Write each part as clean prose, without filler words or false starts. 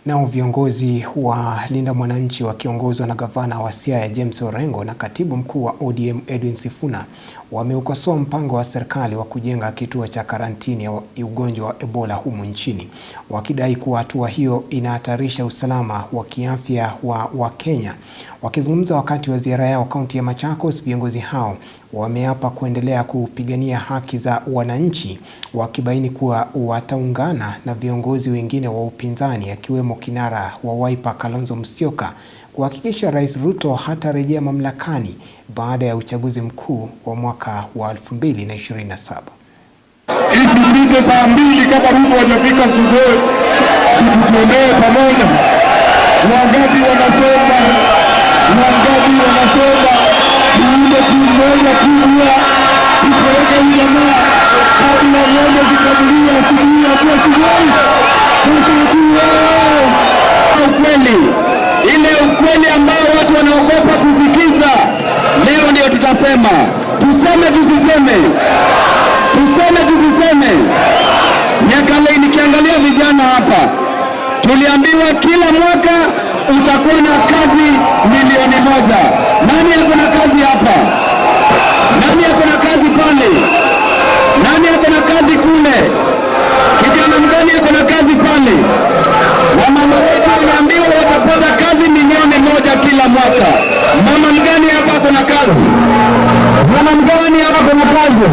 Nao viongozi wa Linda Mwananchi wakiongozwa na gavana wa Siaya James Orengo na katibu mkuu wa ODM Edwin Sifuna wameukosoa mpango wa serikali wa kujenga kituo cha karantini ya ugonjwa wa Ebola humu nchini, wakidai kuwa hatua hiyo inahatarisha usalama wa kiafya wa Wakenya. Wakizungumza wakati wa ziara yao kaunti ya Machakos, viongozi hao wameapa kuendelea kupigania haki za wananchi, wakibaini kuwa wataungana na viongozi wengine wa upinzani akiwemo kinara wa Wiper Kalonzo Musyoka kuhakikisha Rais Ruto hatarejea mamlakani baada ya uchaguzi mkuu wa mwaka wa 2027. Ifike saa 2 kama Ruto hajafika Sugoi, situtembee pamoja. Wangapi wanasema tuunde timu moja kubwa kupeleka ujamaa kabla ng'ombe zikabilia asubuhi ya kuwa Sugoi. Ukweli ambao watu wanaogopa kusikiza, leo ndio tutasema. Tuseme tusiseme? Tuseme tusiseme? Nyakale, nikiangalia vijana hapa, tuliambiwa kila mwaka utakuwa na kazi milioni 1. Nani yako na kazi hapa? Nani yako na kazi pale? Nani yako na kazi kule? Kijana mgani yako na kazi pale? Wamama wetu wanaambiwa watapata kazi milioni 1 kila mwaka. Mama mgani hapa ako na kazi? Mama mgani hapa ako na kazi?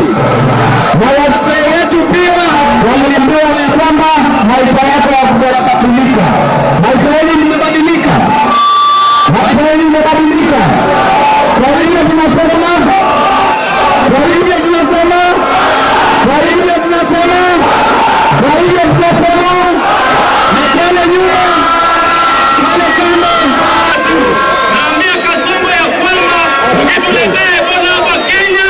Na wazee wetu pia waliambiwa kwamba maisha yako yatabadilika. Maisha yenu imebadilika. Maisha yenu imebadilika. Kwa hiyo tunasema na pale nyuma pale kama naambia Kasongo ya kwamba ukituletea Ebola hapa Kenya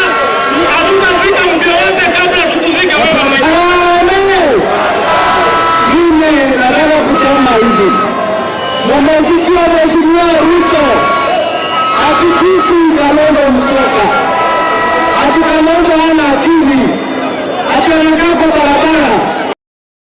hatutazika mtu yote kabla tukuzike wewe mwenyewe. Mimi nataka kusema hivi. Mheshimiwa Ruto akifika